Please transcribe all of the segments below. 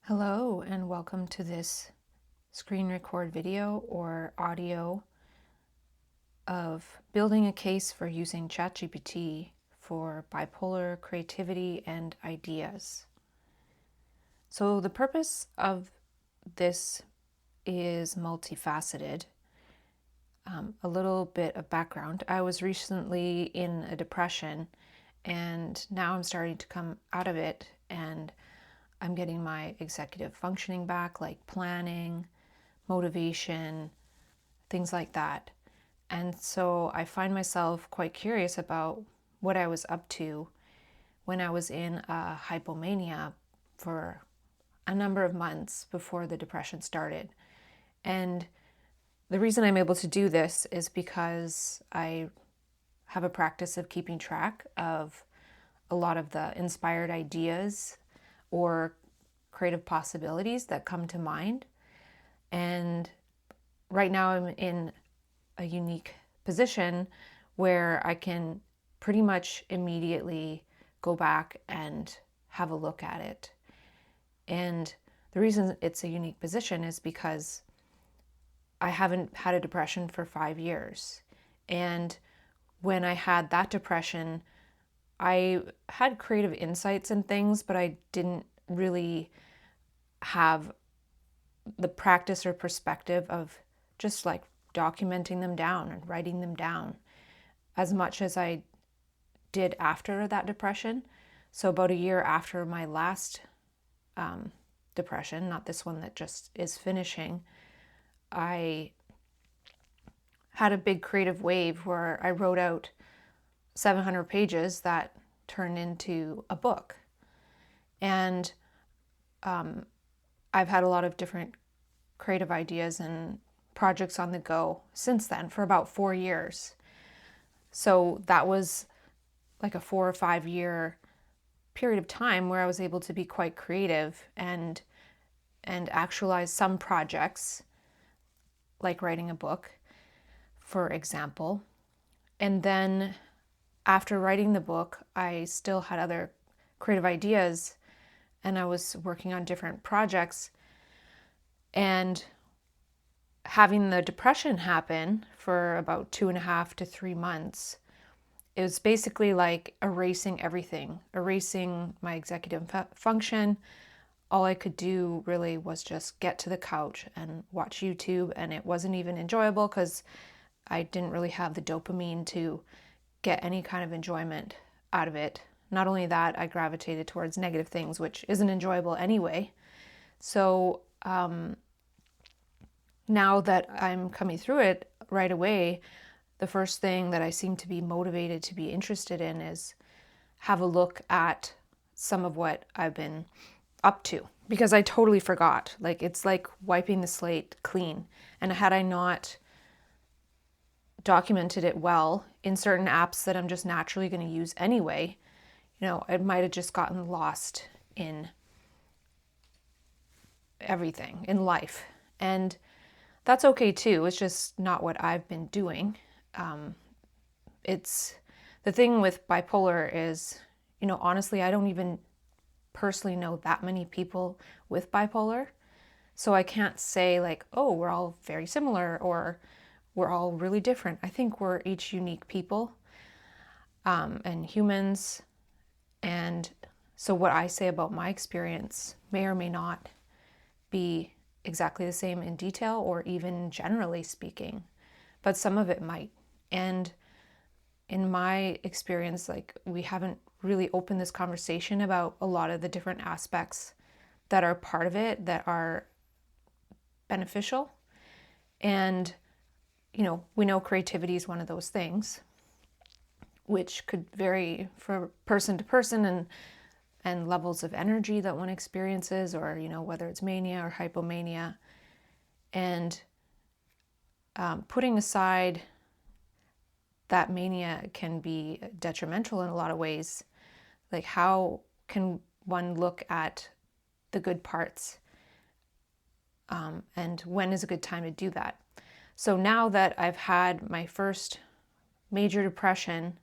Hello and welcome to this screen record video or audio of building a case for using ChatGPT for bipolar creativity and ideas. So the purpose of this is multifaceted. A little bit of background. I was recently in a depression and now I'm starting to come out of it, and I'm getting my executive functioning back, like planning, motivation, things like that. And so I find myself quite curious about what I was up to when I was in a hypomania for a number of months before the depression started. And the reason I'm able to do this is because I have a practice of keeping track of a lot of the inspired ideas or creative possibilities that come to mind. And right now I'm in a unique position where I can pretty much immediately go back and have a look at it. And the reason it's a unique position is because I haven't had a depression for 5 years. And when I had that depression, I had creative insights and things, but I didn't really have the practice or perspective of just like documenting them down and writing them down as much as I did after that depression. So about a year after my last depression, not this one that just is finishing, I had a big creative wave where I wrote out 700 pages that turned into a book. And I've had a lot of different creative ideas and projects on the go since then for about 4 years. So that was like a 4 or 5 year period of time where I was able to be quite creative and actualize some projects, like writing a book, for example. And then after writing the book, I still had other creative ideas and I was working on different projects. And having the depression happen for about 2.5 to 3 months, it was basically like erasing everything, erasing my executive function. All I could do really was just get to the couch and watch YouTube, and it wasn't even enjoyable because I didn't really have the dopamine to get any kind of enjoyment out of it. Not only that, I gravitated towards negative things, which isn't enjoyable anyway. So now that I'm coming through it right away, the first thing that I seem to be motivated to be interested in is have a look at some of what I've been up to, because I totally forgot. Like, it's like wiping the slate clean. And had I not documented it well in certain apps that I'm just naturally going to use anyway, it might have just gotten lost in everything in life. And that's okay too. It's just not what I've been doing. It's the thing with bipolar is, honestly, I don't even personally know that many people with bipolar. So I can't say like, oh, we're all very similar or we're all really different. I think we're each unique people and humans. And so what I say about my experience may or may not be exactly the same in detail or even generally speaking, but some of it might. And in my experience, like, we haven't really opened this conversation about a lot of the different aspects that are part of it that are beneficial. And, we know creativity is one of those things, which could vary from person to person and levels of energy that one experiences, or, whether it's mania or hypomania. And putting aside that mania can be detrimental in a lot of ways. Like, how can one look at the good parts? And when is a good time to do that? So now that I've had my first major depression,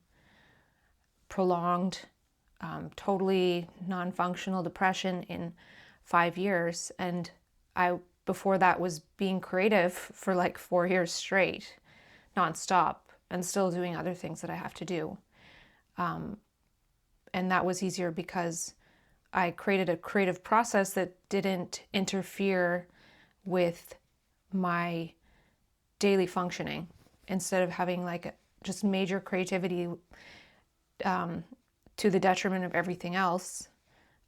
prolonged, totally non-functional depression in 5 years, and I before that was being creative for like 4 years straight, nonstop, and still doing other things that I have to do. And that was easier because I created a creative process that didn't interfere with my daily functioning. Instead of having like just major creativity to the detriment of everything else,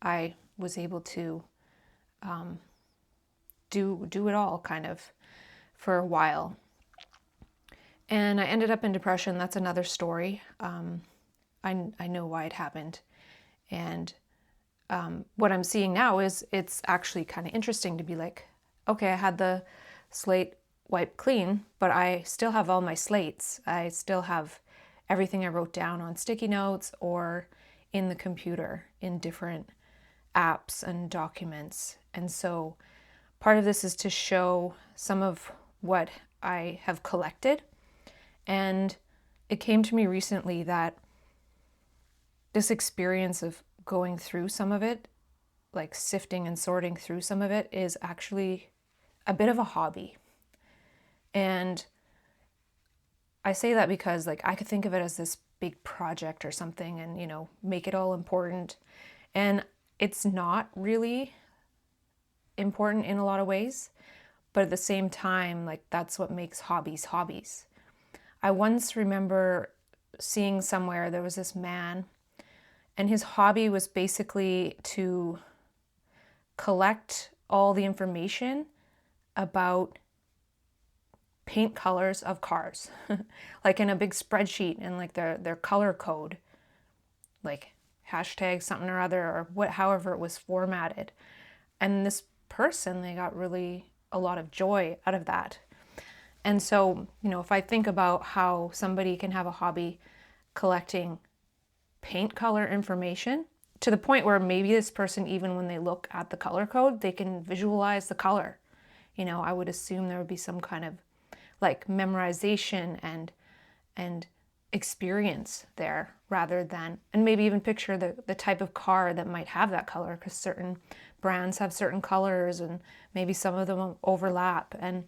I was able to do it all kind of for a while. And I ended up in depression. That's another story. I know why it happened. And what I'm seeing now is it's actually kind of interesting to be like, okay, I had the slate wiped clean, but I still have all my slates. I still have everything I wrote down on sticky notes or in the computer in different apps and documents. And so part of this is to show some of what I have collected. And it came to me recently that this experience of going through some of it, like sifting and sorting through some of it, is actually a bit of a hobby. And I say that because like I could think of it as this big project or something and, you know, make it all important. And it's not really important in a lot of ways, but at the same time, like that's what makes hobbies hobbies. I once remember seeing somewhere there was this man, and his hobby was basically to collect all the information about paint colors of cars, like in a big spreadsheet and like their color code, like hashtag something or other, or what, however it was formatted. And this person, they got really a lot of joy out of that. And so, you know, if I think about how somebody can have a hobby collecting paint color information to the point where maybe this person, even when they look at the color code, they can visualize the color. You know, I would assume there would be some kind of like memorization and experience there rather than, and maybe even picture the type of car that might have that color, because certain brands have certain colors and maybe some of them overlap. And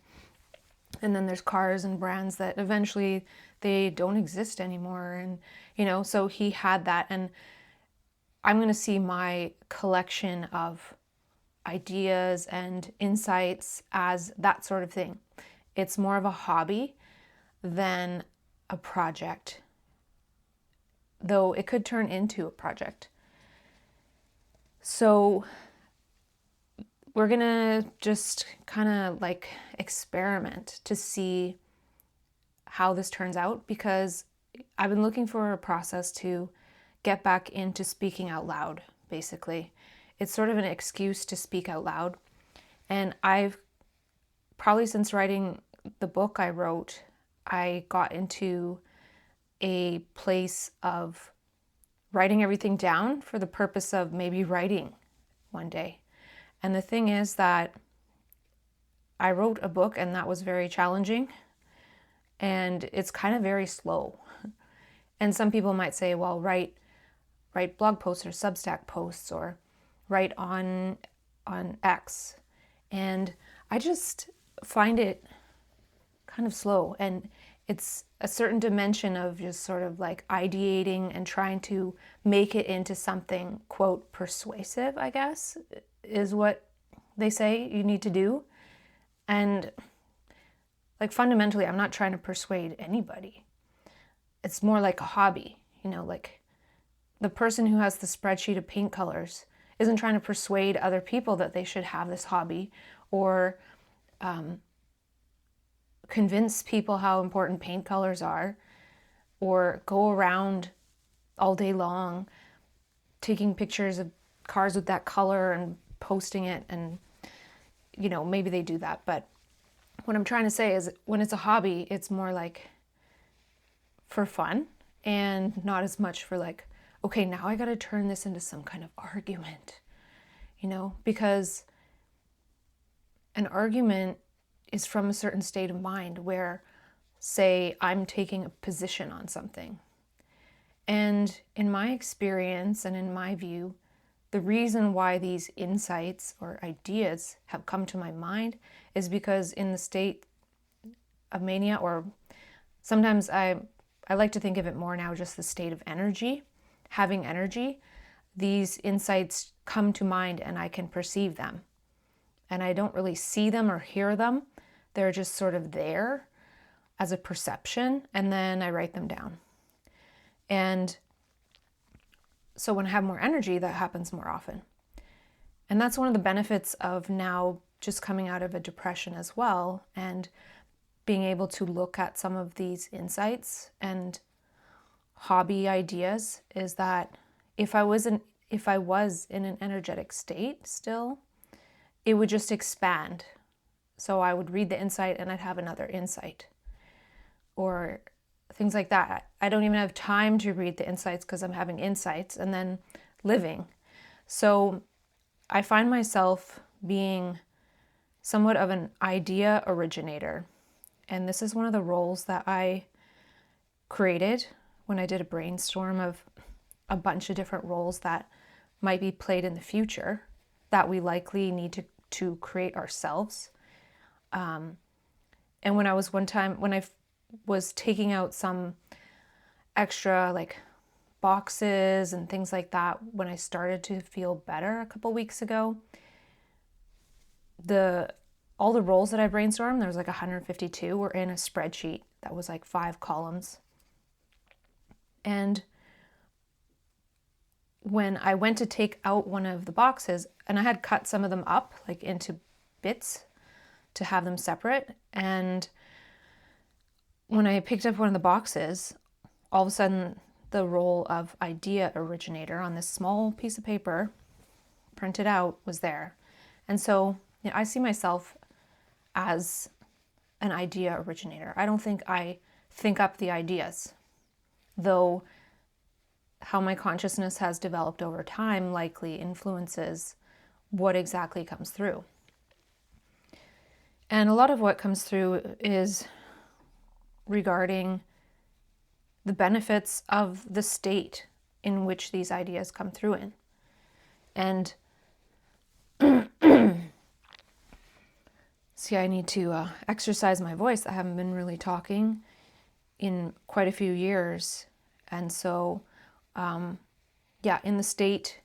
then there's cars and brands that eventually they don't exist anymore. And, you know, so he had that. And I'm going to see my collection of ideas and insights as that sort of thing. It's more of a hobby than a project, though it could turn into a project. So we're going to just kind of like experiment to see how this turns out, because I've been looking for a process to get back into speaking out loud, basically. It's sort of an excuse to speak out loud. And I've probably since writing the book I wrote, I got into a place of writing everything down for the purpose of maybe writing one day. And the thing is that I wrote a book and that was very challenging, and it's kind of very slow. And some people might say, well, write blog posts or Substack posts or write on X. And I just find it kind of slow, and it's a certain dimension of just sort of like ideating and trying to make it into something, quote, persuasive, I guess, is what they say you need to do. And like fundamentally, I'm not trying to persuade anybody. It's more like a hobby, you know, like the person who has the spreadsheet of paint colors isn't trying to persuade other people that they should have this hobby, or convince people how important paint colors are, or go around all day long taking pictures of cars with that color and posting it. And, you know, maybe they do that. But what I'm trying to say is when it's a hobby, it's more like for fun and not as much for like, okay, now I got to turn this into some kind of argument, you know, because an argument is from a certain state of mind where, say, I'm taking a position on something. And in my experience and in my view, the reason why these insights or ideas have come to my mind is because in the state of mania, or sometimes I like to think of it more now just the state of energy, having energy, these insights come to mind and I can perceive them. And I don't really see them or hear them. They're just sort of there as a perception, and then I write them down. And so when I have more energy, that happens more often. And that's one of the benefits of now just coming out of a depression as well, and being able to look at some of these insights and hobby ideas, is that if I was in an energetic state still, it would just expand. So I would read the insight and I'd have another insight, or things like that. I don't even have time to read the insights because I'm having insights and then living. So I find myself being somewhat of an idea originator. And this is one of the roles that I created when I did a brainstorm of a bunch of different roles that might be played in the future that we likely need to create ourselves. And when I was taking out some extra like boxes and things like that, when I started to feel better a couple weeks ago, all the roles that I brainstormed, there was like 152, were in a spreadsheet that was like 5 columns. And when I went to take out one of the boxes, and I had cut some of them up like into bits to have them separate, and when I picked up one of the boxes, all of a sudden the role of idea originator on this small piece of paper printed out was there. And so I see myself as an idea originator. I don't think I think up the ideas, though how my consciousness has developed over time likely influences what exactly comes through. And a lot of what comes through is regarding the benefits of the state in which these ideas come through in. And see, I need to exercise my voice. I haven't been really talking in quite a few years. And so, in the state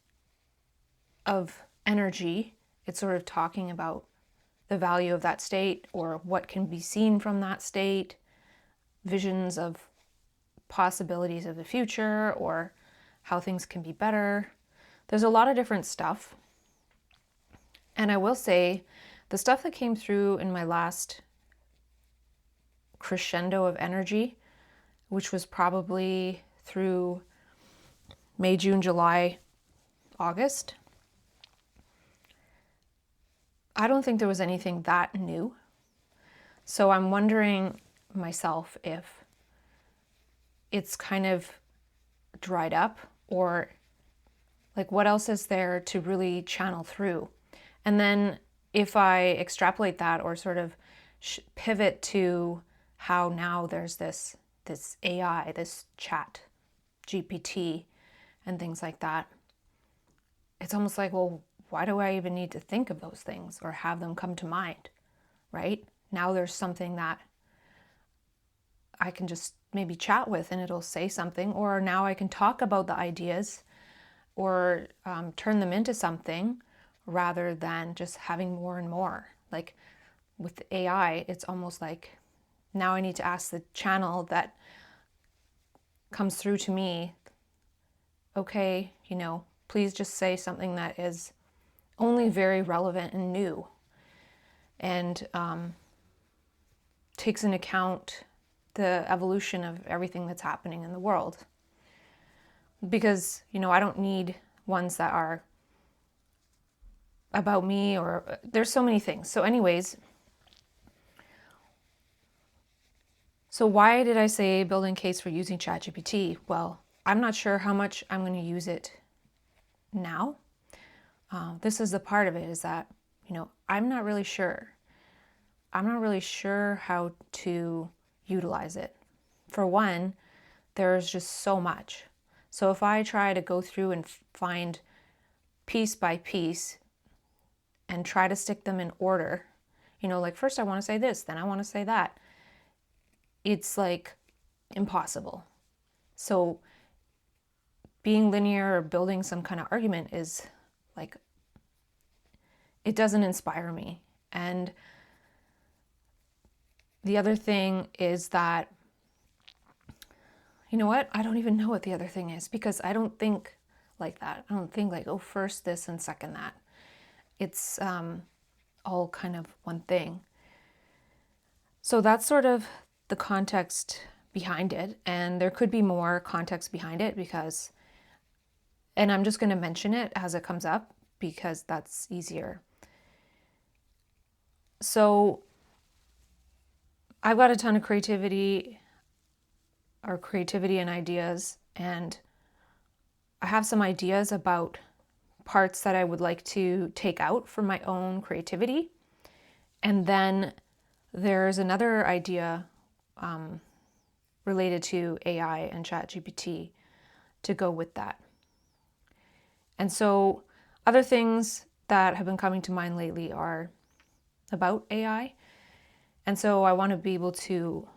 of energy, it's sort of talking about the value of that state, or what can be seen from that state, visions of possibilities of the future, or how things can be better. There's a lot of different stuff. And I will say, the stuff that came through in my last crescendo of energy, which was probably through May, June, July, August, I don't think there was anything that new. So I'm wondering myself if it's kind of dried up, or like what else is there to really channel through. And then if I extrapolate that, or sort of pivot to how now there's this AI, this chat GPT and things like that, it's almost like, well, why do I even need to think of those things or have them come to mind, right? Now there's something that I can just maybe chat with and it'll say something, or now I can talk about the ideas or turn them into something, rather than just having more and more. Like with AI, it's almost like now I need to ask the channel that comes through to me, okay, please just say something that is only very relevant and new, and takes into account the evolution of everything that's happening in the world. Because, I don't need ones that are about me, or there's so many things. So anyways, so why did I say building case for using ChatGPT? Well, I'm not sure how much I'm going to use it now. This is the part of it, is that, I'm not really sure. I'm not really sure how to utilize it. For one, there's just so much. So if I try to go through and find piece by piece and try to stick them in order, like first I want to say this, then I want to say that, it's like impossible. So being linear or building some kind of argument is like, it doesn't inspire me. And the other thing is that, you know what? I don't even know what the other thing is, because I don't think like that. I don't think like, oh, first this and second that. It's all kind of one thing. So that's sort of the context behind it. And there could be more context behind it and I'm just going to mention it as it comes up because that's easier. So I've got a ton of creativity and ideas, and I have some ideas about parts that I would like to take out from my own creativity. And then there's another idea related to AI and ChatGPT to go with that. And so other things that have been coming to mind lately are about AI. And so I want to be able to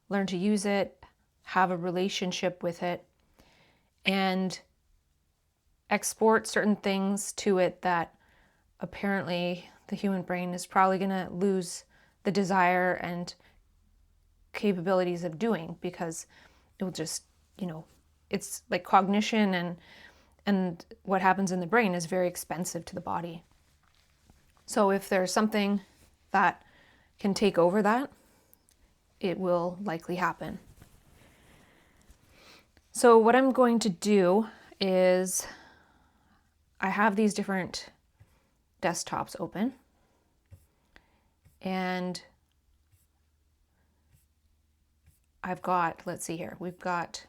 learn to use it, have a relationship with it, and export certain things to it that apparently the human brain is probably going to lose the desire and capabilities of doing, because it will just, it's like cognition and what happens in the brain is very expensive to the body. So if there's something that can take over that, it will likely happen. So what I'm going to do is, I have these different desktops open, and I've got, let's see here, we've got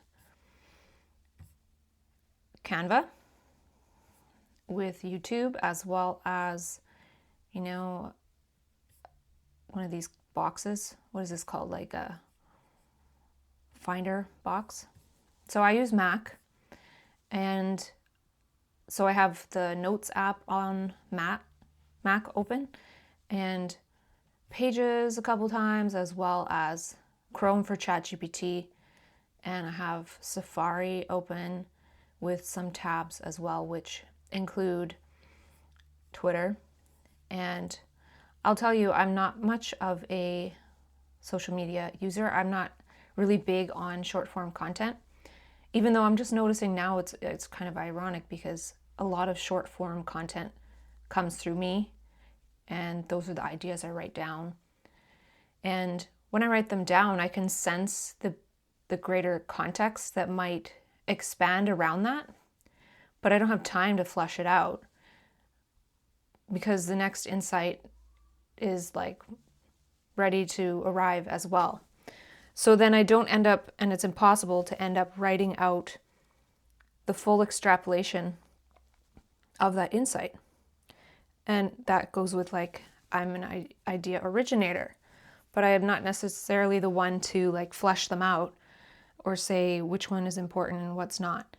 Canva with YouTube, as well as, one of these boxes. What is this called? Like a Finder box. So I use Mac, and so I have the Notes app on Mac open, and Pages a couple times, as well as Chrome for ChatGPT, and I have Safari open with some tabs as well, which include Twitter. And I'll tell you, I'm not much of a social media user. I'm not really big on short form content, even though I'm just noticing now it's kind of ironic, because a lot of short form content comes through me, and those are the ideas I write down. And when I write them down, I can sense the greater context that might expand around that, but I don't have time to flesh it out, because the next insight is like ready to arrive as well. So then I don't end up, and it's impossible to end up writing out the full extrapolation of that insight. And that goes with like, I'm an idea originator, but I am not necessarily the one to like flesh them out or say which one is important and what's not.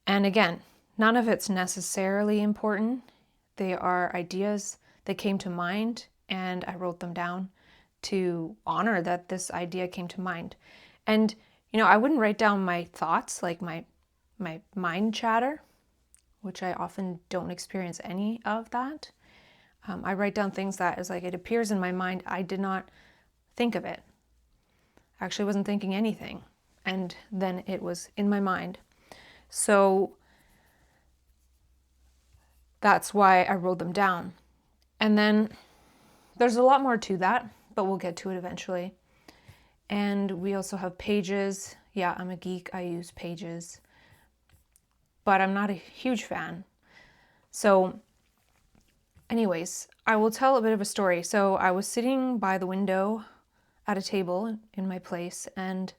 And again, none of it's necessarily important. They are ideas that came to mind, and I wrote them down to honor that this idea came to mind. And, I wouldn't write down my thoughts, like my mind chatter, which I often don't experience any of that. I write down things that is like, it appears in my mind. I did not think of it. I actually wasn't thinking anything. And then it was in my mind. So that's why I wrote them down. And then there's a lot more to that, but we'll get to it eventually. And we also have Pages. Yeah, I'm a geek. I use Pages, but I'm not a huge fan. So anyways, I will tell a bit of a story. So I was sitting by the window at a table in my place, and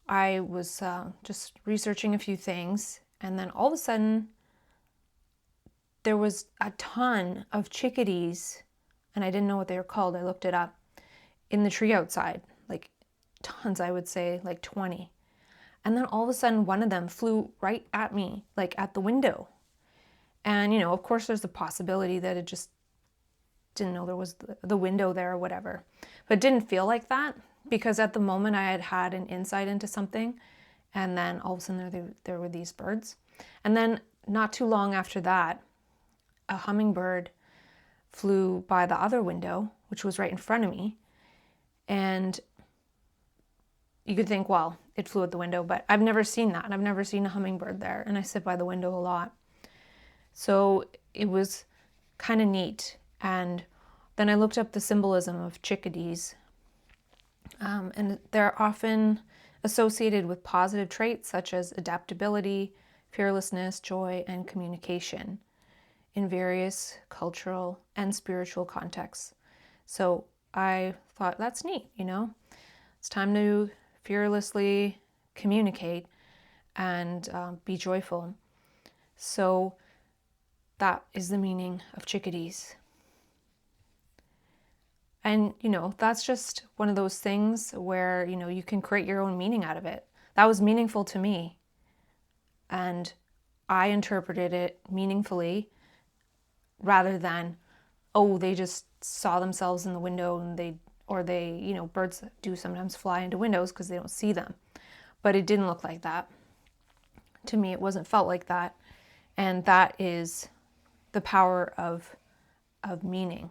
I was just researching a few things, and then all of a sudden there was a ton of chickadees, and I didn't know what they were called. I looked it up, in the tree outside, like tons, I would say like 20. And then all of a sudden one of them flew right at me, like at the window. And, of course there's the possibility that it just didn't know there was the window there or whatever. But it didn't feel like that, because at the moment I had had an insight into something, and then all of a sudden there were these birds. And then not too long after that, a hummingbird flew by the other window, which was right in front of me. And you could think, well, it flew at the window, but I've never seen that. I've never seen a hummingbird there, and I sit by the window a lot. So it was kind of neat. And then I looked up the symbolism of chickadees, and they're often associated with positive traits such as adaptability, fearlessness, joy, and communication in various cultural and spiritual contexts. So I thought, that's neat, It's time to fearlessly communicate and be joyful. So that is the meaning of chickadees. And, that's just one of those things where, you can create your own meaning out of it. That was meaningful to me. And I interpreted it meaningfully rather than, oh, they just saw themselves in the window and birds do sometimes fly into windows because they don't see them. But it didn't look like that. To me, it wasn't felt like that. And that is the power of meaning.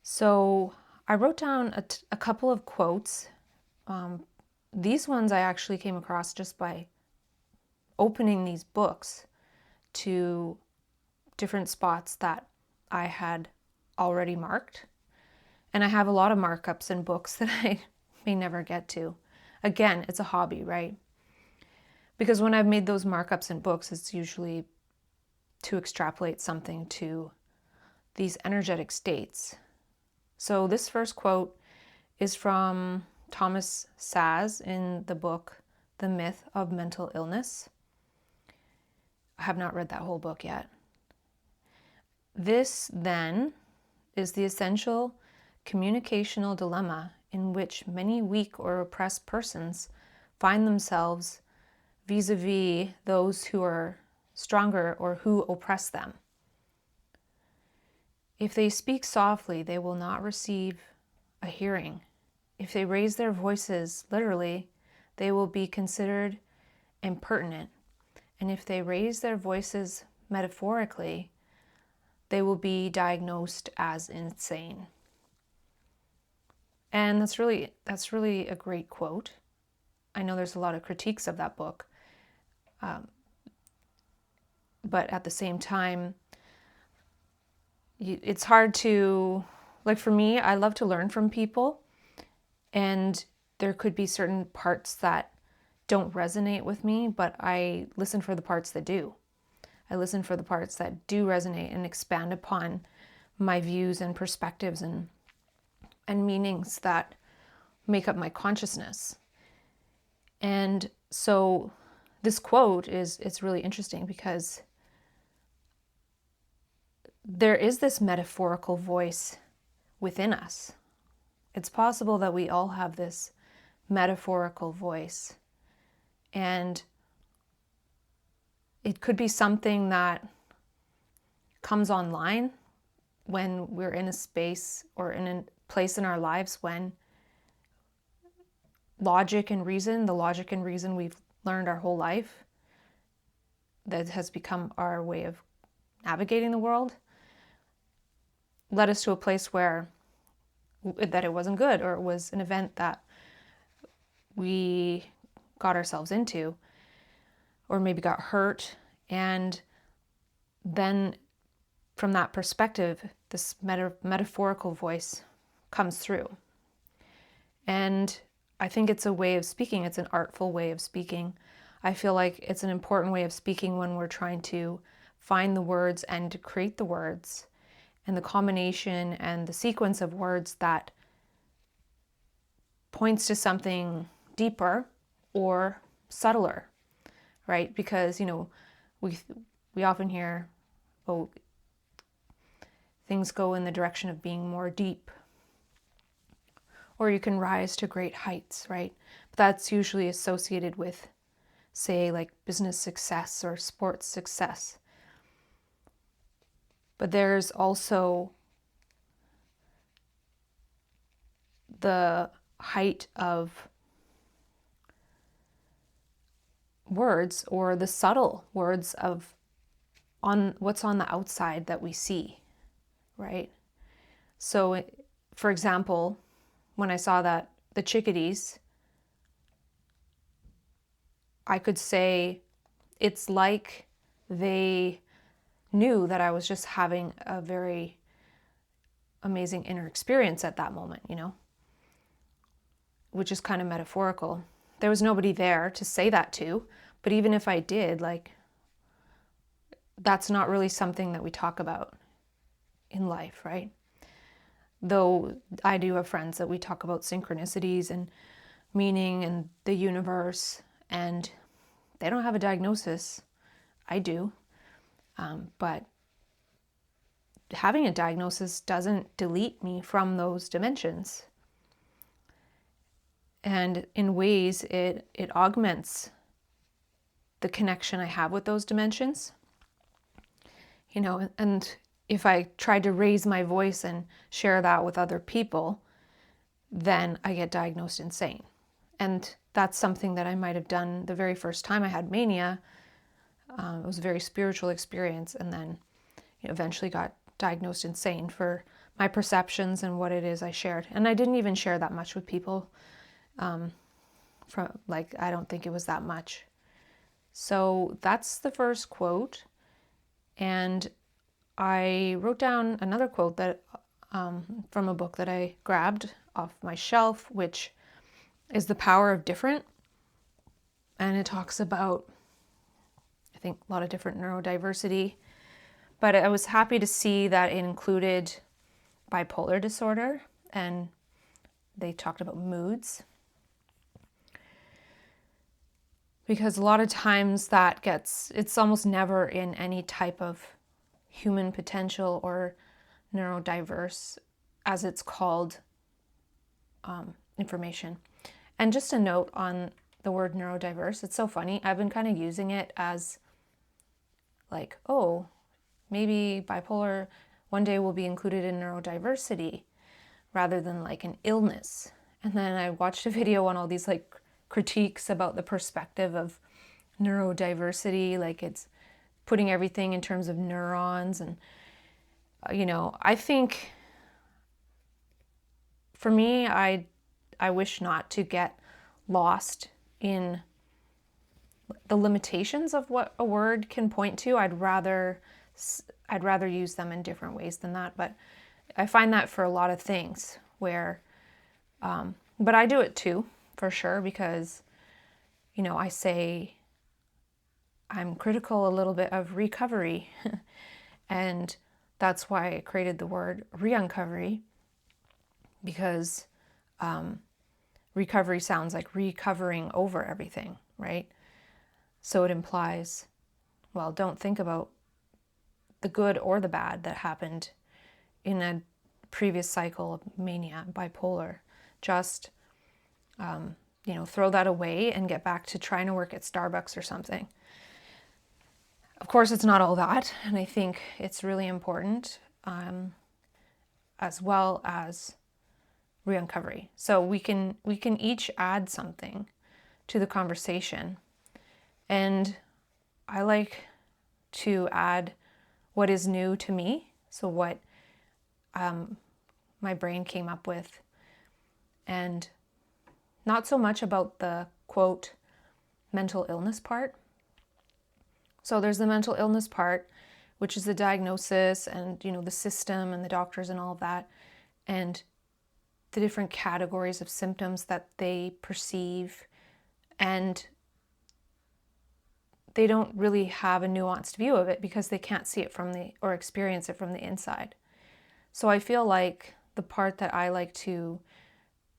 So I wrote down a couple of quotes. These ones I actually came across just by opening these books to different spots that I had already marked. And I have a lot of markups in books that I may never get to. Again, it's a hobby, right? Because when I've made those markups in books, it's usually to extrapolate something to these energetic states. So this first quote is from Thomas Saz in the book, The Myth of Mental Illness. I have not read that whole book yet. This, then, is the essential communicational dilemma in which many weak or oppressed persons find themselves vis-a-vis those who are stronger or who oppress them. If they speak softly, they will not receive a hearing. If they raise their voices literally, they will be considered impertinent. And if they raise their voices metaphorically, they will be diagnosed as insane. And that's really a great quote. I know there's a lot of critiques of that book. But at the same time, it's hard to, like for me, I love to learn from people, and there could be certain parts that don't resonate with me, but I listen for the parts that do. I listen for the parts that do resonate and expand upon my views and perspectives and meanings that make up my consciousness. And so this quote it's really interesting because there is this metaphorical voice within us. It's possible that we all have this metaphorical voice. And it could be something that comes online when we're in a space or in a place in our lives when the logic and reason we've learned our whole life, that has become our way of navigating the world, led us to a place where that it wasn't good, or it was an event that we got ourselves into, or maybe got hurt. And then from that perspective, this metaphorical voice comes through. And I think it's a way of speaking. It's an artful way of speaking. I feel like it's an important way of speaking when we're trying to find the words and to create the words and the combination and the sequence of words that points to something deeper or subtler, right? Because, we often hear, oh, things go in the direction of being more deep, or you can rise to great heights, right? But that's usually associated with say like business success or sports success. But there's also the height of words, or the subtle words of on what's on the outside that we see, right? So, for example, when I saw that the chickadees, I could say it's like they knew that I was just having a very amazing inner experience at that moment, which is kind of metaphorical. There was nobody there to say that to, but even if I did, like, that's not really something that we talk about in life, right? Though I do have friends that we talk about synchronicities and meaning and the universe, and they don't have a diagnosis. I do. But having a diagnosis doesn't delete me from those dimensions. And in ways, it augments the connection I have with those dimensions. And if I try to raise my voice and share that with other people, then I get diagnosed insane. And that's something that I might have done the very first time I had mania. It was a very spiritual experience, and then eventually got diagnosed insane for my perceptions and what it is I shared. And I didn't even share that much with people. I don't think it was that much. So that's the first quote. And I wrote down another quote that from a book that I grabbed off my shelf, which is The Power of Different. And it talks about, I think, a lot of different neurodiversity. But I was happy to see that it included bipolar disorder, and they talked about moods. Because a lot of times it's almost never in any type of human potential or neurodiverse, as it's called, information. And just a note on the word neurodiverse, it's so funny. I've been kind of using it as like, oh, maybe bipolar one day will be included in neurodiversity rather than like an illness. And then I watched a video on all these like critiques about the perspective of neurodiversity, like it's putting everything in terms of neurons. And, I think for me, I wish not to get lost in the limitations of what a word can point to. I'd rather use them in different ways than that. But I find that for a lot of things where, but I do it too, for sure, because, I say I'm critical a little bit of recovery. And that's why I created the word re-uncovery, because recovery sounds like recovering over everything, right? So it implies, well, don't think about the good or the bad that happened in a previous cycle of mania, bipolar. Just, throw that away and get back to trying to work at Starbucks or something. Of course, it's not all that, and I think it's really important, as well as re-uncovery. So we can each add something to the conversation, and I like to add what is new to me, so what my brain came up with, and not so much about the, quote, mental illness part. So there's the mental illness part, which is the diagnosis and, the system and the doctors and all of that, and the different categories of symptoms that they perceive, and they don't really have a nuanced view of it because they can't see it or experience it from the inside. So I feel like the part that I like to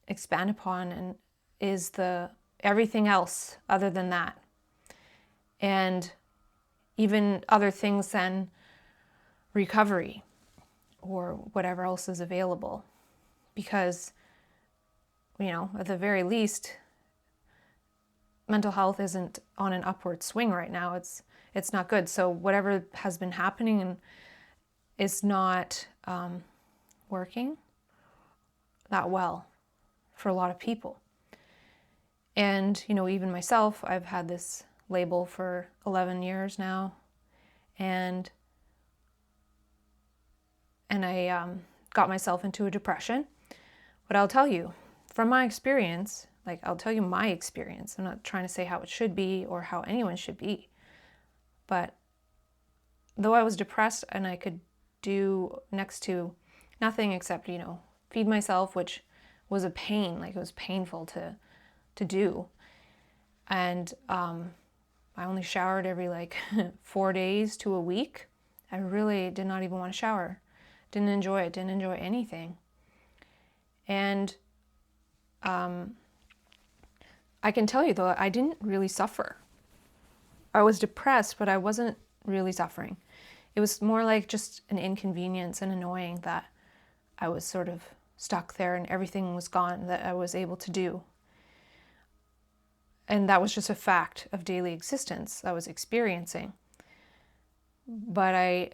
expand upon is the everything else other than that, and even other things than recovery or whatever else is available, because at the very least mental health isn't on an upward swing right now. It's not good. So whatever has been happening is not working that well for a lot of people. And, even myself, I've had this label for 11 years now. And I got myself into a depression. But I'll tell you, from my experience, I'll tell you my experience. I'm not trying to say how it should be or how anyone should be. But though I was depressed and I could do next to nothing except, feed myself, which was a pain. It was painful to do. And I only showered every 4 days to a week. I really did not even want to shower. Didn't enjoy it. Didn't enjoy anything. And I can tell you, though, I didn't really suffer. I was depressed, but I wasn't really suffering. It was more like just an inconvenience and annoying that I was sort of stuck there and everything was gone that I was able to do. And that was just a fact of daily existence I was experiencing. But I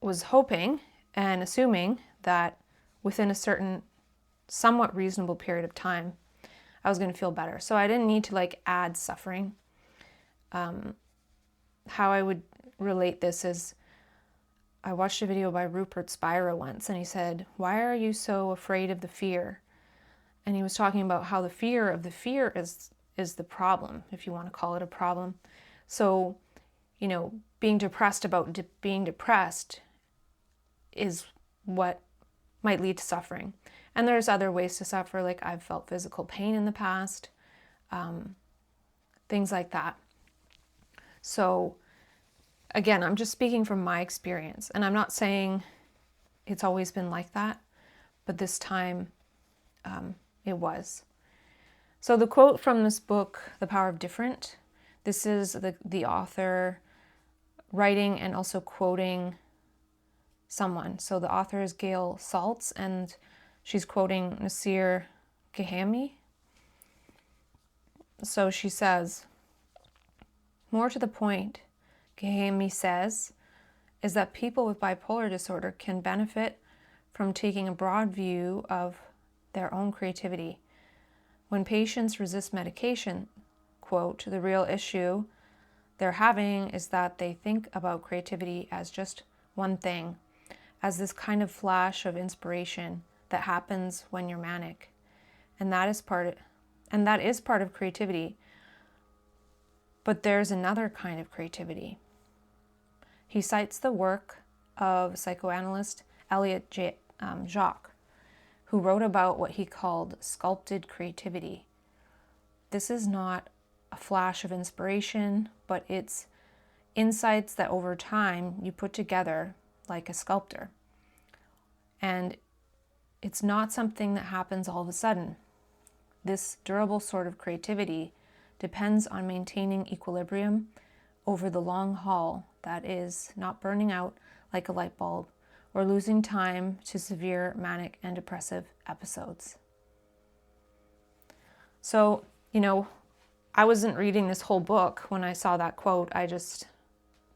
was hoping and assuming that within a certain, somewhat reasonable period of time, I was going to feel better. So I didn't need to add suffering. How I would relate this is I watched a video by Rupert Spira once, and he said, "Why are you so afraid of the fear?" And he was talking about how the fear of the fear is the problem, if you want to call it a problem. So, being depressed about being depressed is what might lead to suffering. And there's other ways to suffer, I've felt physical pain in the past, things like that. So again, I'm just speaking from my experience, and I'm not saying it's always been like that, but this time it was. So the quote from this book, The Power of Different, this is the author writing and also quoting someone. So the author is Gail Saltz, and she's quoting Nasir Gehami. So she says, more to the point, Gehami says, is that people with bipolar disorder can benefit from taking a broad view of their own creativity. When patients resist medication, quote, the real issue they're having is that they think about creativity as just one thing, as this kind of flash of inspiration that happens when you're manic. And that is part of creativity. But there's another kind of creativity. He cites the work of psychoanalyst Elliot Jacques, who wrote about what he called sculpted creativity. This is not a flash of inspiration, but it's insights that over time you put together like a sculptor. And it's not something that happens all of a sudden. This durable sort of creativity depends on maintaining equilibrium over the long haul, that is, not burning out like a light bulb or losing time to severe manic and depressive episodes. So, I wasn't reading this whole book when I saw that quote. I just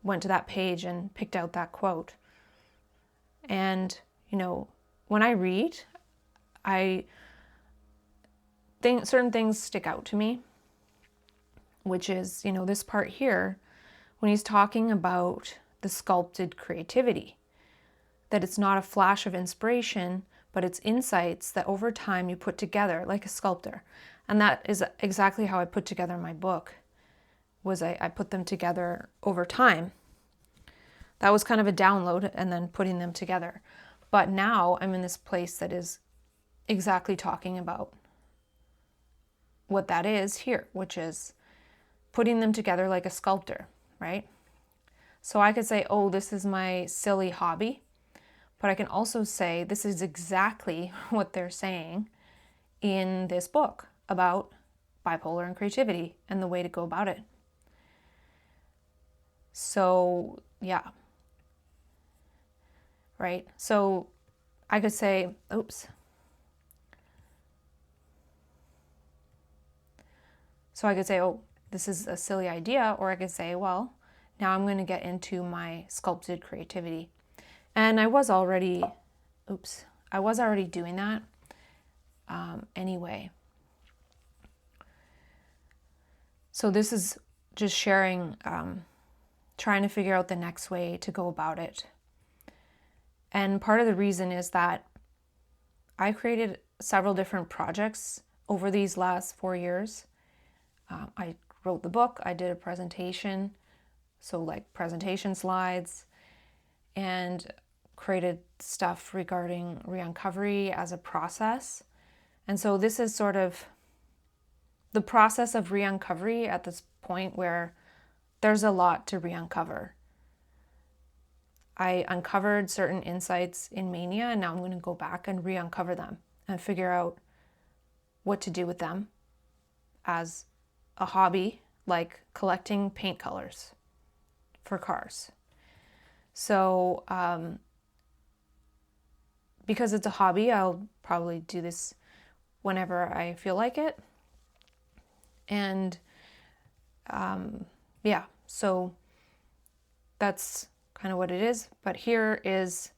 went to that page and picked out that quote. And, when I read, I think certain things stick out to me, which is, this part here, when he's talking about the sculpted creativity, that it's not a flash of inspiration, but it's insights that over time you put together like a sculptor. And that is exactly how I put together my book, was I put them together over time. That was kind of a download and then putting them together. But now I'm in this place that is exactly talking about what that is here, which is putting them together like a sculptor, right? So I could say, oh, this is my silly hobby. But I can also say this is exactly what they're saying in this book about bipolar and creativity and the way to go about it. So, yeah. Right? So I could say, oops. So I could say, oh, this is a silly idea, or I could say, well, now I'm going to get into my sculpted creativity. And I was already doing that anyway. So this is just sharing, trying to figure out the next way to go about it. And part of the reason is that I created several different projects over these last 4 years. I wrote the book, I did a presentation, so like presentation slides, and created stuff regarding re-uncovery as a process. And so this is sort of the process of re-uncovery at this point where there's a lot to re-uncover. I uncovered certain insights in mania, and now I'm going to go back and re-uncover them and figure out what to do with them as a hobby, like collecting paint colors for cars. So because it's a hobby, I'll probably do this whenever I feel like it. And yeah, so that's kind of what it is. But here is,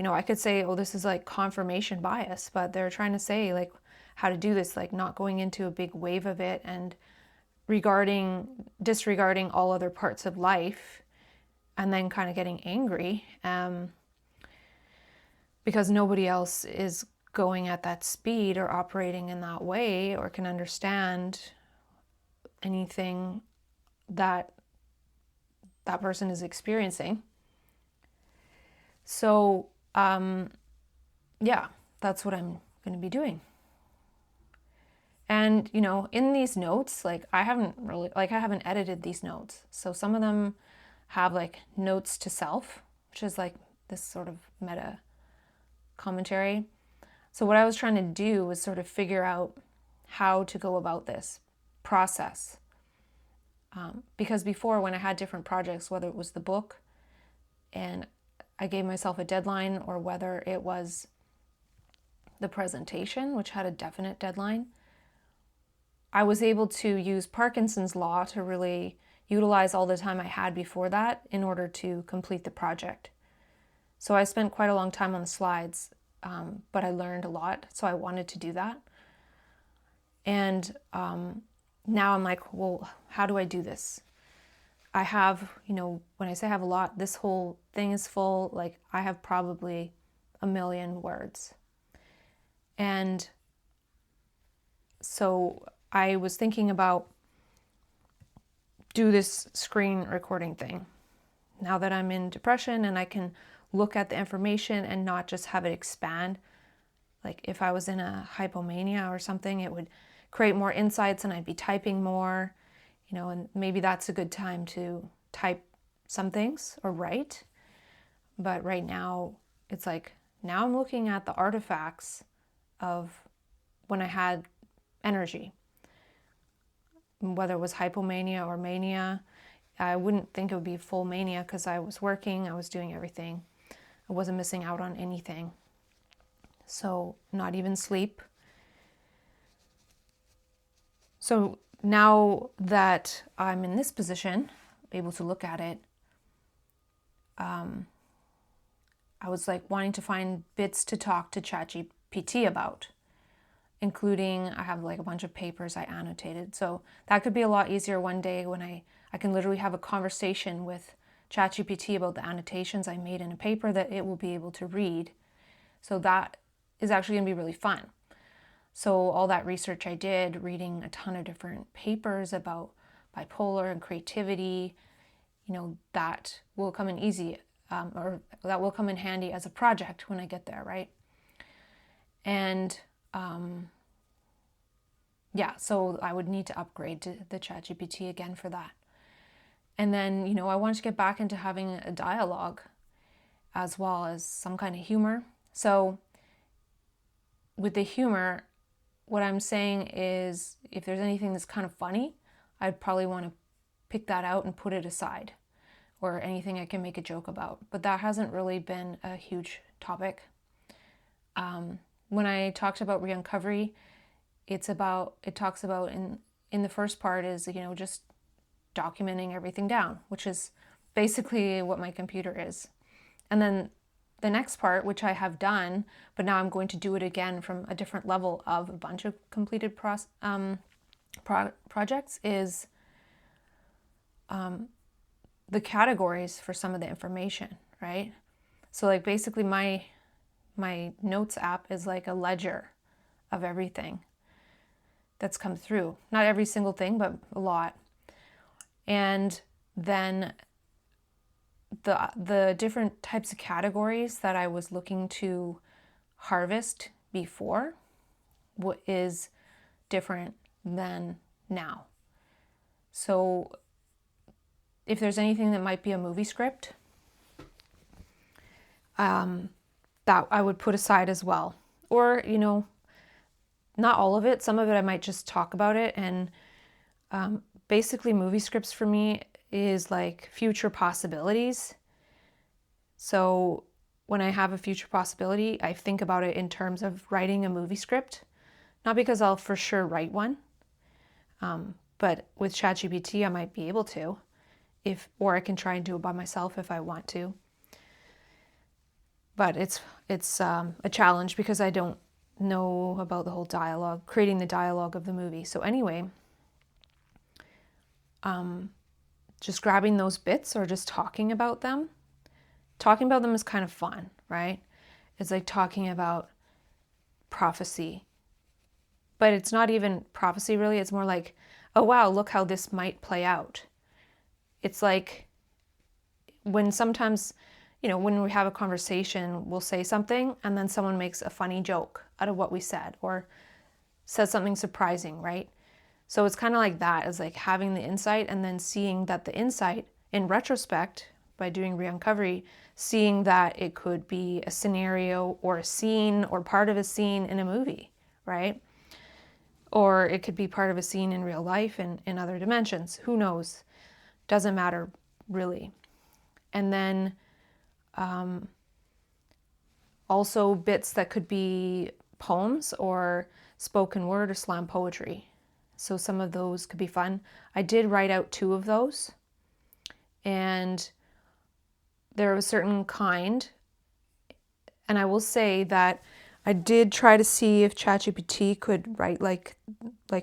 I could say, oh, this is like confirmation bias, but they're trying to say like how to do this, like not going into a big wave of it and disregarding all other parts of life, and then kind of getting angry because nobody else is going at that speed or operating in that way or can understand anything that that person is experiencing. So yeah, that's what I'm going to be doing. And in these notes, like I haven't edited these notes, so some of them have like notes to self, which is like this sort of meta commentary. So what I was trying to do was sort of figure out how to go about this process. Because before, when I had different projects, whether it was the book and I gave myself a deadline, or whether it was the presentation, which had a definite deadline, I was able to use Parkinson's law to really utilize all the time I had before that in order to complete the project. So I spent quite a long time on the slides, but I learned a lot, so I wanted to do that. And now I'm like, well, how do I do this? I have, when I say I have a lot, this whole thing is full, like I have probably 1 million words. And so I was thinking about do this screen recording thing. Now that I'm in depression and I can look at the information and not just have it expand. Like if I was in a hypomania or something, it would create more insights and I'd be typing more, and maybe that's a good time to type some things or write. But right now, it's like, now I'm looking at the artifacts of when I had energy. Whether it was hypomania or mania, I wouldn't think it would be full mania because I was working, I was doing everything. I wasn't missing out on anything. So not even sleep. So now that I'm in this position, able to look at it, I was like wanting to find bits to talk to ChatGPT about, including I have like a bunch of papers I annotated. So that could be a lot easier one day when I can literally have a conversation with ChatGPT about the annotations I made in a paper that it will be able to read. So that is actually going to be really fun. So all that research I did, reading a ton of different papers about bipolar and creativity, that will come in easy, or that will come in handy as a project when I get there, right? And yeah, so I would need to upgrade to the ChatGPT again for that. And then, I want to get back into having a dialogue as well as some kind of humor. So with the humor, what I'm saying is if there's anything that's kind of funny, I'd probably want to pick that out and put it aside, or anything I can make a joke about. But that hasn't really been a huge topic. When I talked about re-uncovery, it talks about in the first part is, just documenting everything down, which is basically what my computer is. And then the next part, which I have done, but now I'm going to do it again from a different level of a bunch of completed projects, is the categories for some of the information, right? So like basically my notes app is like a ledger of everything that's come through. Not every single thing, but a lot. And then the different types of categories that I was looking to harvest before is different than now. So if there's anything that might be a movie script, that I would put aside as well. Or, not all of it. Some of it I might just talk about it. And basically movie scripts for me is like future possibilities. So when I have a future possibility, I think about it in terms of writing a movie script. Not because I'll for sure write one, but with ChatGPT I might be able to, or I can try and do it by myself if I want to. But it's a challenge because I don't know about the whole dialogue, creating the dialogue of the movie. So anyway, just grabbing those bits or just talking about them. Talking about them is kind of fun, right? It's like talking about prophecy. But it's not even prophecy really. It's more like, oh wow, look how this might play out. It's like when sometimes, when we have a conversation, we'll say something and then someone makes a funny joke out of what we said or says something surprising, right? So it's kind of like that, is like having the insight and then seeing that the insight in retrospect by doing re-uncovery, seeing that it could be a scenario or a scene or part of a scene in a movie, right? Or it could be part of a scene in real life and in other dimensions. Who knows? Doesn't matter really. And then also bits that could be poems or spoken word or slam poetry. So some of those could be fun. I did write out 2 of those, and they're of a certain kind. And I will say that I did try to see if ChatGPT could write like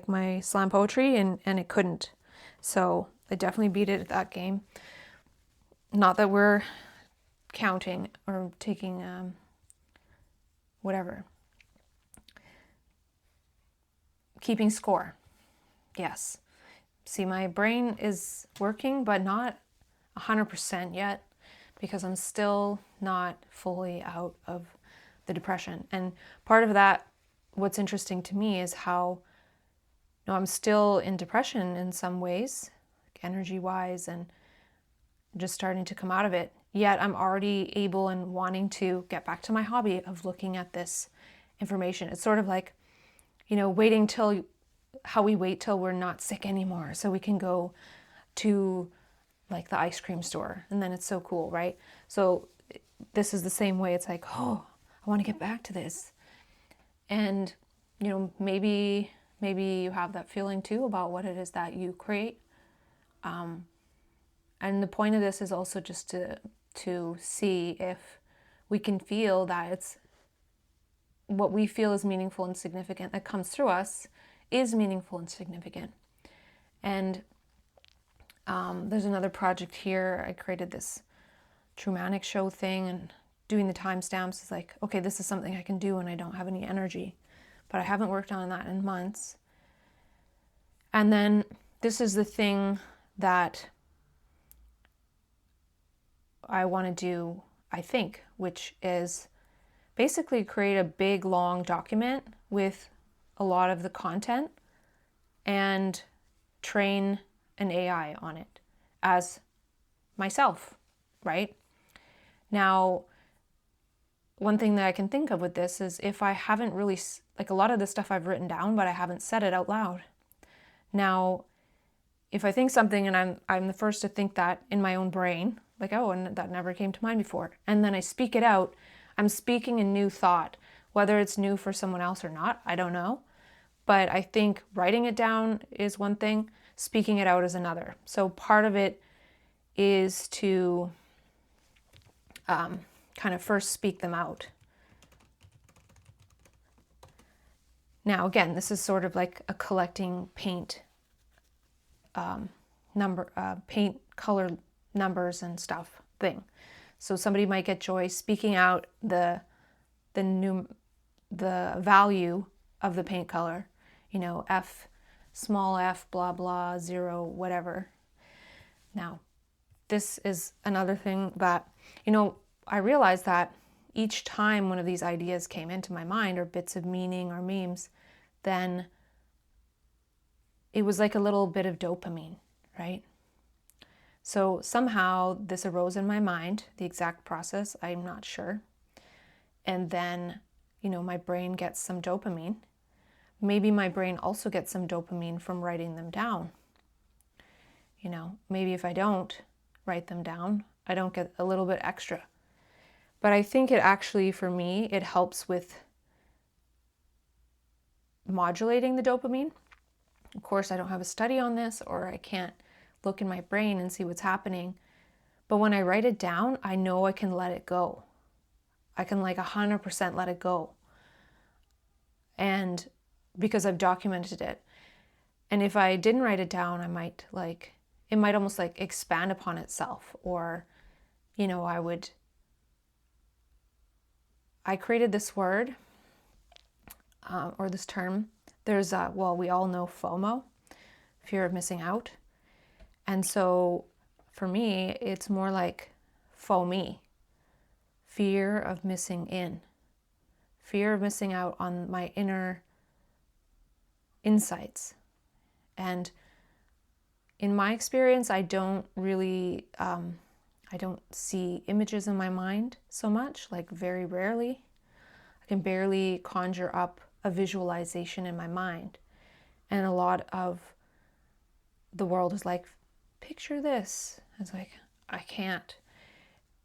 my slam poetry, and it couldn't. So I definitely beat it at that game. Not that we're counting or taking whatever. Keeping score. Yes. See, my brain is working, but not 100% yet, because I'm still not fully out of the depression. And part of that, what's interesting to me is how, I'm still in depression in some ways, energy-wise, and just starting to come out of it. Yet I'm already able and wanting to get back to my hobby of looking at this information. It's sort of like, waiting till, how we wait till we're not sick anymore so we can go to like the ice cream store, and then it's so cool, right? So this is the same way. It's like, oh, I want to get back to this. And, maybe you have that feeling too about what it is that you create. And the point of this is also just to see if we can feel that it's what we feel is meaningful and significant that comes through us is meaningful and significant. And there's another project here. I created this Trumanic show thing, and doing the timestamps is like, okay, this is something I can do when I don't have any energy. But I haven't worked on that in months. And then this is the thing that I want to do, I think, which is basically create a big, long document with a lot of the content and train an AI on it as myself, right? Now, one thing that I can think of with this is if I haven't really, like a lot of this stuff I've written down, but I haven't said it out loud. Now, if I think something and I'm the first to think that in my own brain, like, oh, and that never came to mind before, and then I speak it out, I'm speaking a new thought. Whether it's new for someone else or not, I don't know. But I think writing it down is one thing, speaking it out is another. So part of it is to kind of first speak them out. Now, again, this is sort of like a collecting paint paint color numbers and stuff thing. So somebody might get joy speaking out the value of the paint color, F, small f, blah, blah, 0, whatever. Now, this is another thing that, I realized that each time one of these ideas came into my mind, or bits of meaning or memes, then it was like a little bit of dopamine, right? So somehow this arose in my mind, the exact process, I'm not sure. And then, my brain gets some dopamine. Maybe my brain also gets some dopamine from writing them down. Maybe if I don't write them down, I don't get a little bit extra. But I think it actually, for me, it helps with modulating the dopamine. Of course, I don't have a study on this, or I can't look in my brain and see what's happening. But when I write it down, I know I can let it go. I can 100% let it go. And because I've documented it. And if I didn't write it down, I might it might almost expand upon itself. Or, I created this word or this term. There's, we all know FOMO, fear of missing out. And so for me, it's more like FOME, fear of missing in, fear of missing out on my inner insights. And in my experience, I don't really, I don't see images in my mind so much, very rarely. I can barely conjure up a visualization in my mind. And a lot of the world is picture this. It's I can't.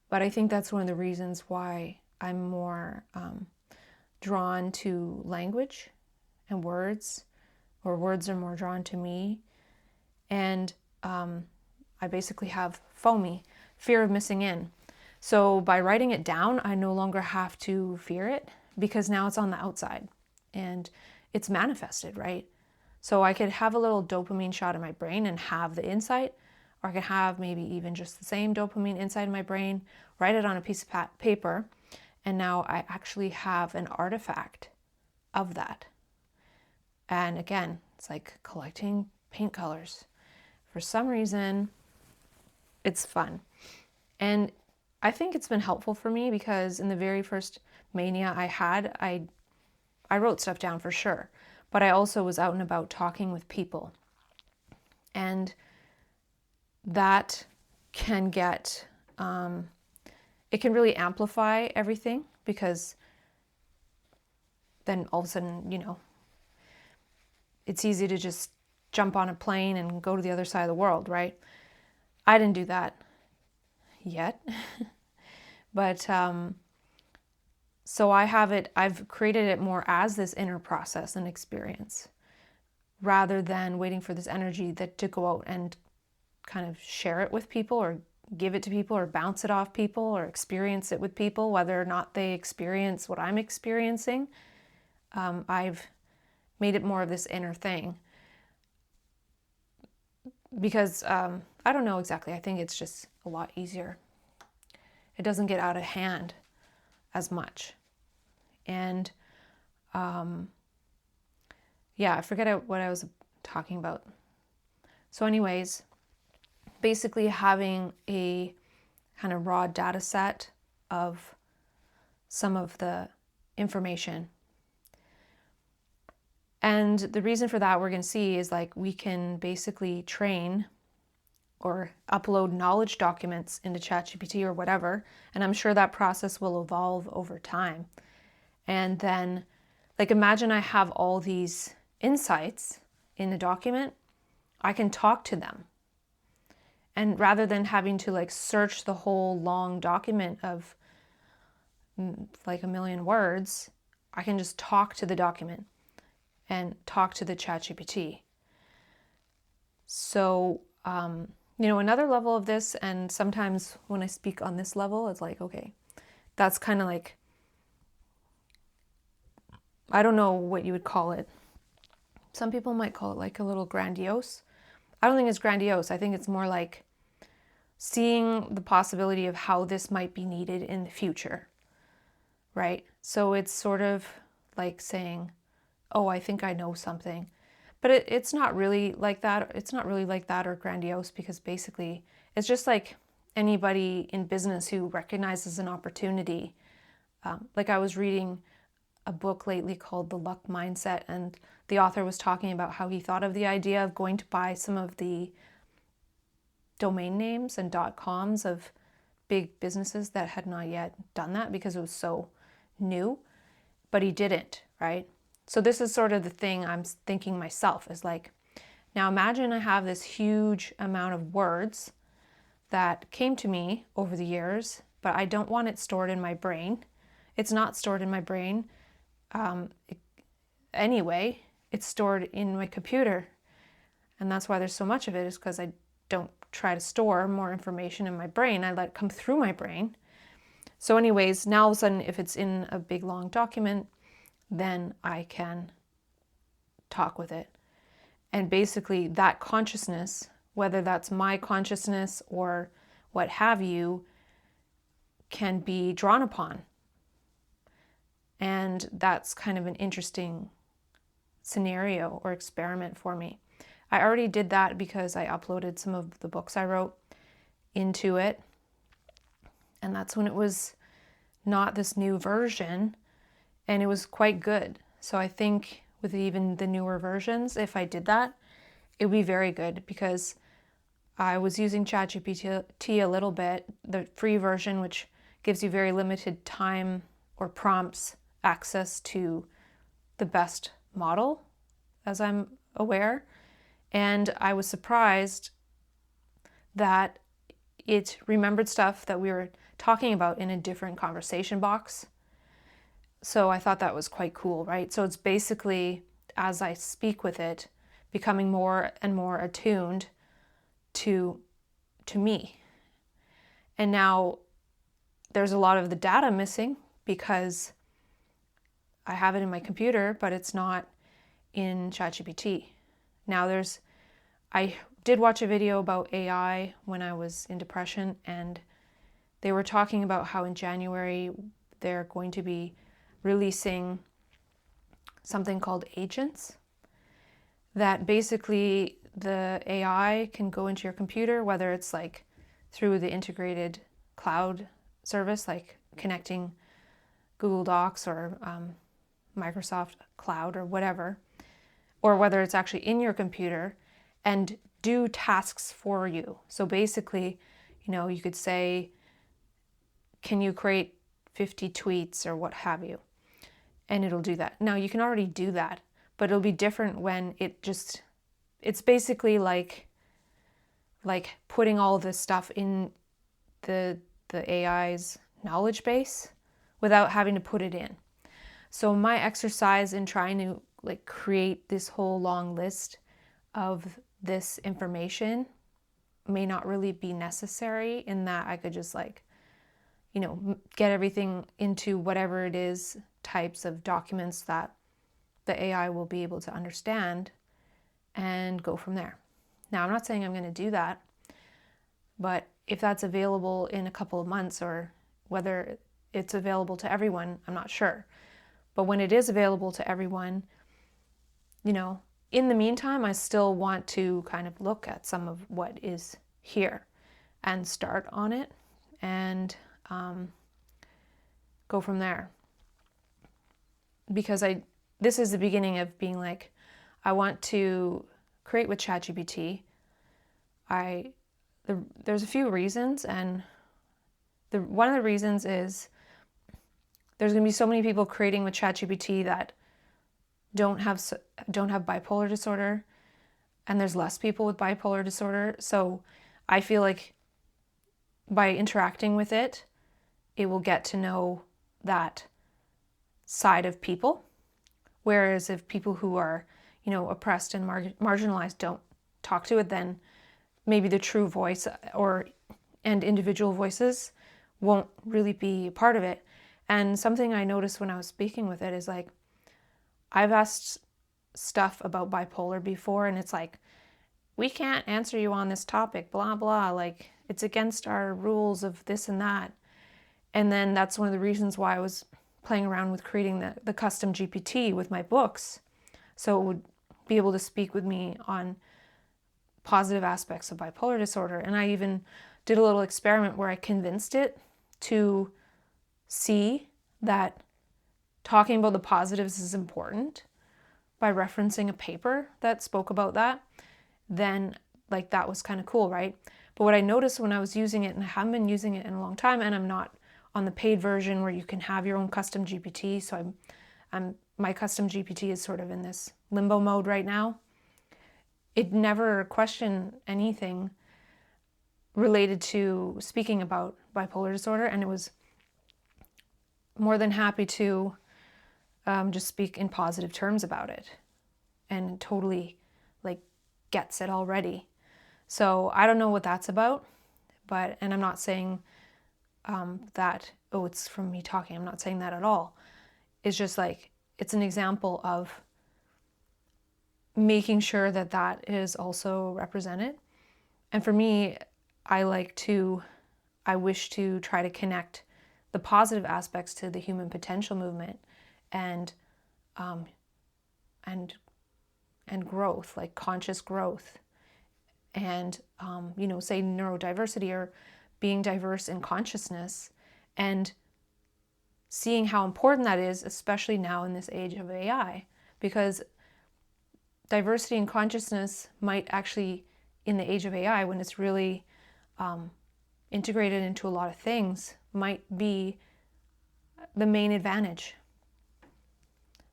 But I think that's one of the reasons why I'm more drawn to language and words, or words are more drawn to me. And I basically have FOME, fear of missing in. So by writing it down, I no longer have to fear it, because now it's on the outside and it's manifested, right? So I could have a little dopamine shot in my brain and have the insight, or I could have maybe even just the same dopamine inside my brain, write it on a piece of paper, and now I actually have an artifact of that. And again, it's like collecting paint colors. For some reason, it's fun. And I think it's been helpful for me, because in the very first mania I had, I wrote stuff down for sure, but I also was out and about talking with people. And that can get, it can really amplify everything, because then all of a sudden, it's easy to just jump on a plane and go to the other side of the world, right? I didn't do that yet. But so I've created it more as this inner process and experience, rather than waiting for this energy to go out and kind of share it with people, or give it to people, or bounce it off people, or experience it with people, whether or not they experience what I'm experiencing. I've made it more of this inner thing, because I don't know exactly. I think it's just a lot easier. It doesn't get out of hand as much. And I forget what I was talking about. So anyways, basically having a kind of raw data set of some of the information. And the reason for that, we're going to see, is we can basically train or upload knowledge documents into ChatGPT or whatever. And I'm sure that process will evolve over time. And then, imagine I have all these insights in the document, I can talk to them. And rather than having to search the whole long document of a million words, I can just talk to the document. and talk to the ChatGPT. So, another level of this, and sometimes when I speak on this level, it's like, okay, that's kind of like, I don't know what you would call it. Some people might call it like a little grandiose. I don't think it's grandiose. I think it's more like seeing the possibility of how this might be needed in the future, right? So it's sort of like saying, oh, I think I know something. But it's not really like that. It's not really like that or grandiose, because basically it's just like anybody in business who recognizes an opportunity. Like I was reading a book lately called The Luck Mindset, and the author was talking about how he thought of the idea of going to buy some of the domain names and .coms of big businesses that had not yet done that because it was so new, but he didn't, right? So this is sort of the thing I'm thinking myself is like, now imagine I have this huge amount of words that came to me over the years, but I don't want it stored in my brain. It's not stored in my brain. Anyway, it's stored in my computer. And that's why there's so much of it, is because I don't try to store more information in my brain. I let it come through my brain. So anyways, now all of a sudden, if it's in a big long document, then I can talk with it. And basically that consciousness, whether that's my consciousness or what have you, can be drawn upon. And that's kind of an interesting scenario or experiment for me. I already did that because I uploaded some of the books I wrote into it. And that's when it was not this new version, and it was quite good. So I think with even the newer versions, if I did that, it would be very good, because I was using ChatGPT a little bit, the free version, which gives you very limited time or prompts access to the best model, as I'm aware. And I was surprised that it remembered stuff that we were talking about in a different conversation box. So I thought that was quite cool, right? So it's basically, as I speak with it, becoming more and more attuned to me. And now there's a lot of the data missing because I have it in my computer, but it's not in ChatGPT. Now I did watch a video about AI when I was in depression, and they were talking about how in January they're going to be releasing something called agents, that basically the AI can go into your computer, whether it's like through the integrated cloud service, like connecting Google Docs or Microsoft Cloud or whatever, or whether it's actually in your computer, and do tasks for you. So basically, you could say, can you create 50 tweets or what have you? And it'll do that. Now you can already do that, but it'll be different when it's basically like putting all this stuff in the AI's knowledge base without having to put it in. So my exercise in trying to create this whole long list of this information may not really be necessary, in that I could just get everything into whatever it is types of documents that the AI will be able to understand and go from there. Now, I'm not saying I'm going to do that, but if that's available in a couple of months, or whether it's available to everyone, I'm not sure. But when it is available to everyone, in the meantime, I still want to kind of look at some of what is here and start on it and go from there. Because this is the beginning of being like, I want to create with ChatGPT. There's a few reasons, and one of the reasons is there's going to be so many people creating with ChatGPT that don't have bipolar disorder, and there's less people with bipolar disorder. So I feel like by interacting with it, it will get to know that side of people, Whereas if people who are, oppressed and marginalized don't talk to it, then maybe the true voice and individual voices won't really be part of it. And something I noticed when I was speaking with it is like, I've asked stuff about bipolar before, and it's like, we can't answer you on this topic, blah, blah, like it's against our rules of this and that. And then that's one of the reasons why I was playing around with creating the custom GPT with my books. So it would be able to speak with me on positive aspects of bipolar disorder. And I even did a little experiment where I convinced it to see that talking about the positives is important by referencing a paper that spoke about that. Then like that was kind of cool, right? But what I noticed when I was using it, and I haven't been using it in a long time, and I'm not on the paid version where you can have your own custom GPT, so my custom GPT is sort of in this limbo mode right now. It never questioned anything related to speaking about bipolar disorder, and it was more than happy to just speak in positive terms about it, and totally like gets it already. So I don't know what that's about, and I'm not saying that, oh, it's from me talking. I'm not saying that at all. It's just like, it's an example of making sure that that is also represented. And for me, I wish to try to connect the positive aspects to the human potential movement and growth, like conscious growth, and say neurodiversity or being diverse in consciousness, and seeing how important that is, especially now in this age of AI, because diversity in consciousness might actually, in the age of AI, when it's really integrated into a lot of things, might be the main advantage.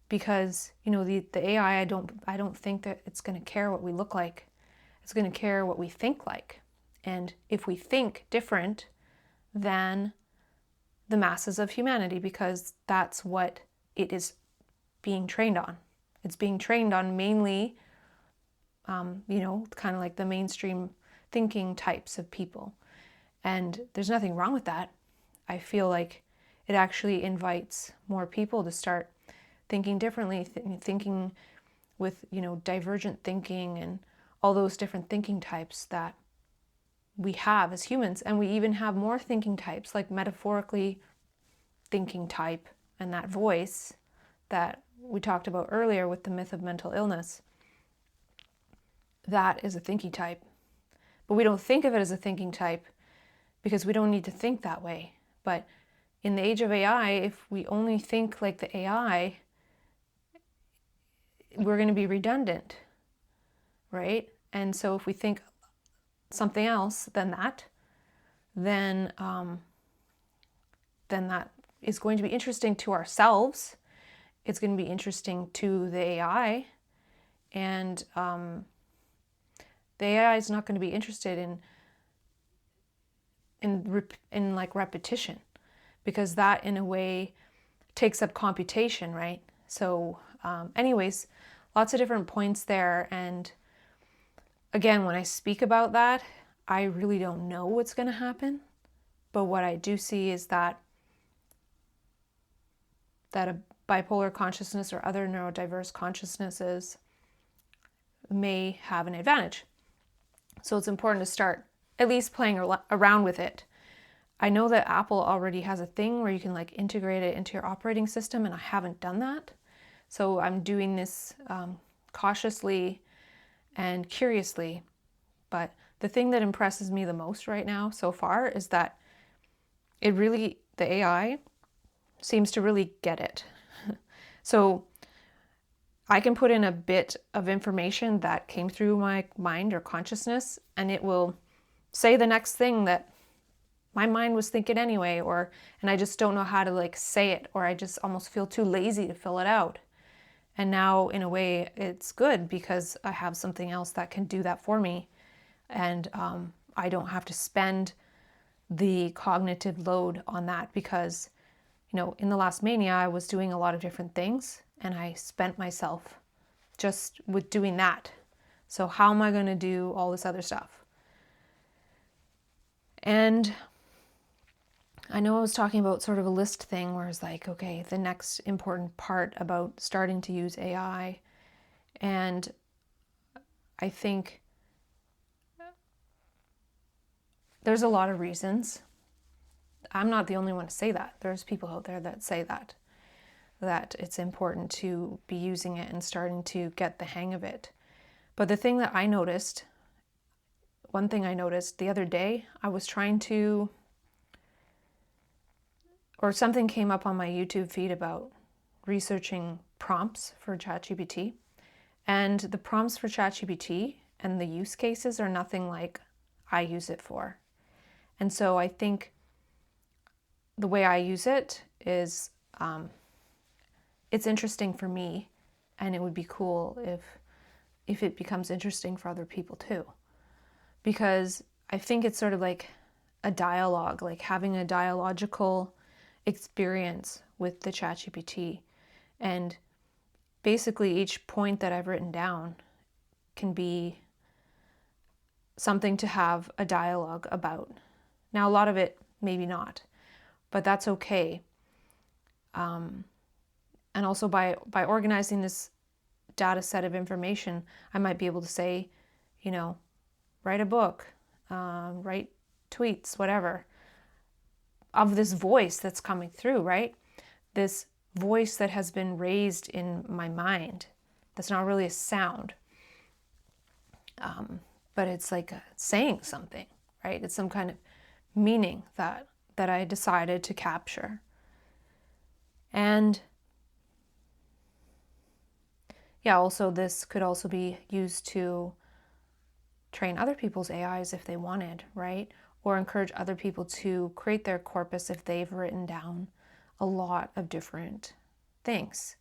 Because the AI, I don't think that it's going to care what we look like. It's going to care what we think like. And if we think different than the masses of humanity, because that's what it is being trained on. It's being trained on mainly, kind of like the mainstream thinking types of people. And there's nothing wrong with that. I feel like it actually invites more people to start thinking differently, thinking with, divergent thinking and all those different thinking types that we have as humans. And we even have more thinking types, like metaphorically thinking type, and that voice that we talked about earlier with the myth of mental illness. That is a thinking type. But we don't think of it as a thinking type because we don't need to think that way. But in the age of AI, if we only think like the AI, we're going to be redundant, right? And so if we think something else than that, then that is going to be interesting to ourselves. It's going to be interesting to the AI, and the AI is not going to be interested in like repetition, because that in a way takes up computation, right? So anyways, lots of different points there. And again, when I speak about that, I really don't know what's going to happen. But what I do see is that a bipolar consciousness or other neurodiverse consciousnesses may have an advantage. So it's important to start at least playing around with it. I know that Apple already has a thing where you can like integrate it into your operating system, and I haven't done that. So I'm doing this cautiously and curiously. But the thing that impresses me the most right now so far is that the AI seems to really get it. So I can put in a bit of information that came through my mind or consciousness, and it will say the next thing that my mind was thinking anyway, and I just don't know how to like say it, or I just almost feel too lazy to fill it out. And now in a way it's good because I have something else that can do that for me. And I don't have to spend the cognitive load on that because, in the last mania, I was doing a lot of different things, and I spent myself just with doing that. So how am I going to do all this other stuff? And I know I was talking about sort of a list thing where it's like, okay, the next important part about starting to use AI. And I think there's a lot of reasons. I'm not the only one to say that. There's people out there that say that it's important to be using it and starting to get the hang of it. But the thing that I noticed, one thing I noticed the other day, I was trying to, or something came up on my YouTube feed about researching prompts for ChatGPT. And the prompts for ChatGPT and the use cases are nothing like I use it for. And so I think the way I use it is, it's interesting for me, and it would be cool if it becomes interesting for other people too. Because I think it's sort of like a dialogue, like having a dialogical experience with the ChatGPT. And basically each point that I've written down can be something to have a dialogue about. Now, a lot of it, maybe not, but that's okay. And also by organizing this data set of information, I might be able to say, write a book, write tweets, whatever, of this voice that's coming through, right? This voice that has been raised in my mind. That's not really a sound, but it's like saying something, right? It's some kind of meaning that I decided to capture. And yeah, also this could also be used to train other people's AIs if they wanted, right? Or encourage other people to create their corpus if they've written down a lot of different things.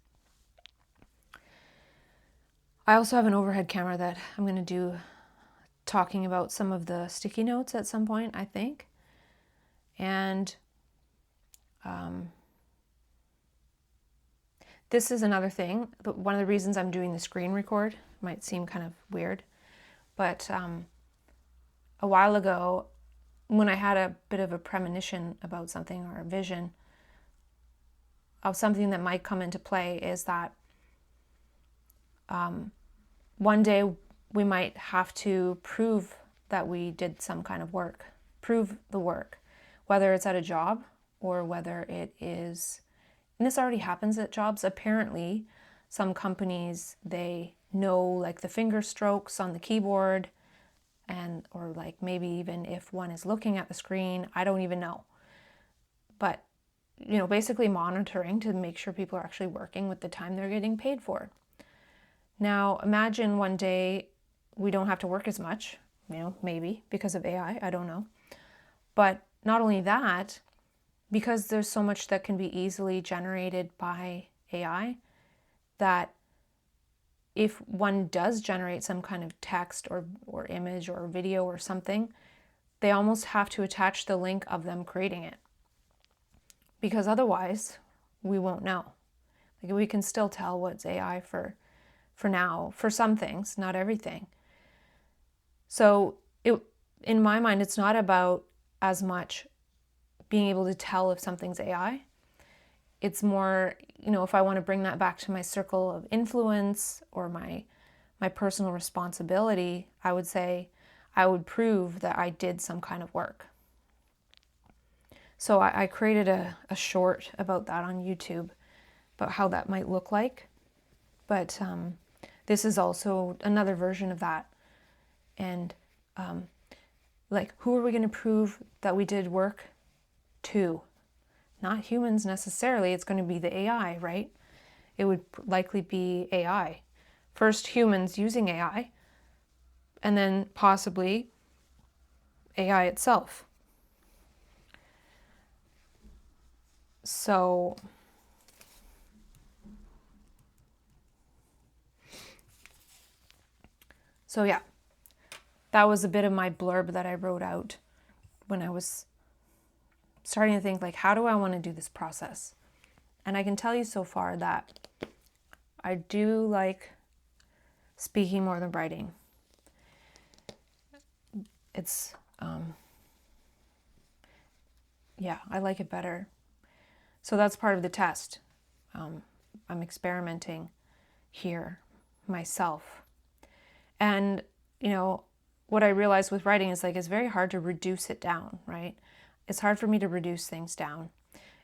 I also have an overhead camera that I'm going to do talking about some of the sticky notes at some point, I think. And this is another thing. One of the reasons I'm doing the screen record might seem kind of weird, but a while ago, when I had a bit of a premonition about something or a vision of something that might come into play, is that one day we might have to prove that we did some kind of work, prove the work, whether it's at a job or whether it is, and this already happens at jobs. Apparently, some companies, they know like the finger strokes on the keyboard, and or like maybe even if one is looking at the screen, I don't even know. But basically monitoring to make sure people are actually working with the time they're getting paid for. Now, imagine one day we don't have to work as much, maybe because of AI, I don't know. But not only that, because there's so much that can be easily generated by AI, that if one does generate some kind of text or image or video or something, they almost have to attach the link of them creating it. Because otherwise, we won't know. Like, we can still tell what's AI for now, for some things, not everything. So in my mind, it's not about as much being able to tell if something's AI. It's more, if I want to bring that back to my circle of influence or my personal responsibility, I would say I would prove that I did some kind of work. So I created a short about that on YouTube, about how that might look like. But this is also another version of that. And who are we going to prove that we did work to? Not humans necessarily. It's going to be the AI, right? It would likely be AI. First humans using AI, and then possibly AI itself. So yeah, that was a bit of my blurb that I wrote out when I was starting to think, like, how do I want to do this process? And I can tell you so far that I do like speaking more than writing. It's, yeah, I like it better. So that's part of the test. I'm experimenting here myself. And, you know, what I realized with writing is like it's very hard to reduce it down, right? It's hard for me to reduce things down.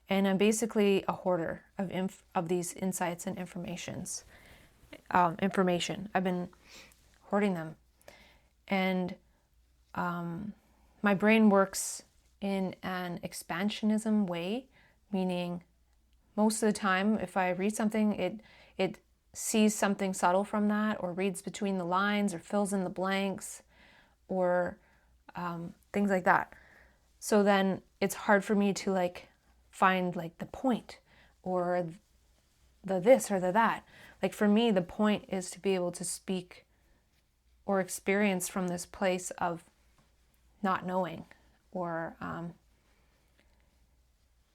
And I'm basically a hoarder of these insights and information. I've been hoarding them. And my brain works in an expansionism way, meaning most of the time if I read something, it sees something subtle from that, or reads between the lines, or fills in the blanks, or things like that. So then it's hard for me to like find like the point, or the this or the that. Like for me, the point is to be able to speak or experience from this place of not knowing, or I'm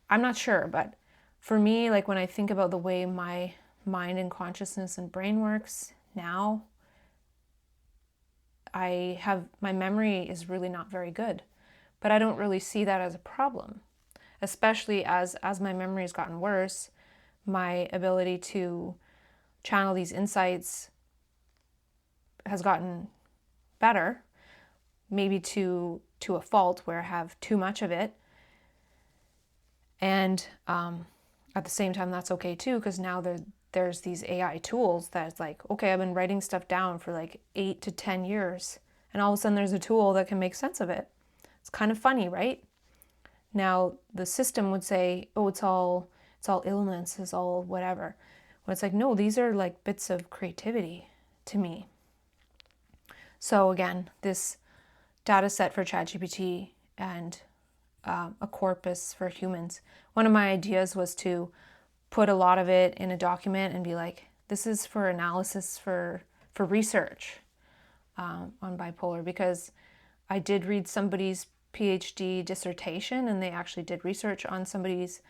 not sure, but for me, like when I think about the way my mind and consciousness and brain works now, my memory is really not very good, but I don't really see that as a problem, especially as my memory has gotten worse. My ability to channel these insights has gotten better, maybe to a fault where I have too much of it. And at the same time, that's okay too, because now there's these AI tools that's like, okay, I've been writing stuff down for like 8 to 10 years, and all of a sudden there's a tool that can make sense of it. It's kind of funny, right? Now the system would say, oh, it's all illness, it's all whatever. When it's like, no, these are like bits of creativity to me. So again, this data set for ChatGPT and a corpus for humans. One of my ideas was to put a lot of it in a document and be like, this is for analysis for research on bipolar, because I did read somebody's PhD dissertation, and they actually did research on somebody's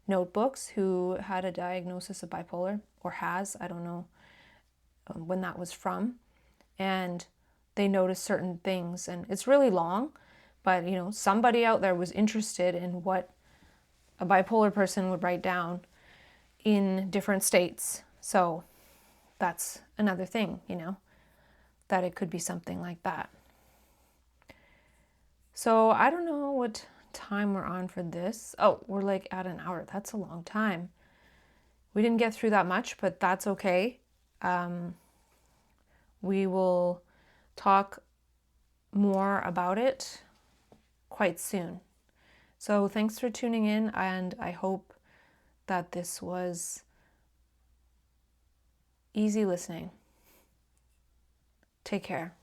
notebooks who had a diagnosis of bipolar, or has, I don't know when that was from, and they noticed certain things. And it's really long, but you know, somebody out there was interested in what a bipolar person would write down in different states. So that's another thing, you know, that it could be something like that. So I don't know what time we're on for this. Oh, we're like at an hour. That's a long time. We didn't get through that much, but that's okay. We will talk more about it quite soon. So thanks for tuning in, and I hope that this was easy listening. Take care.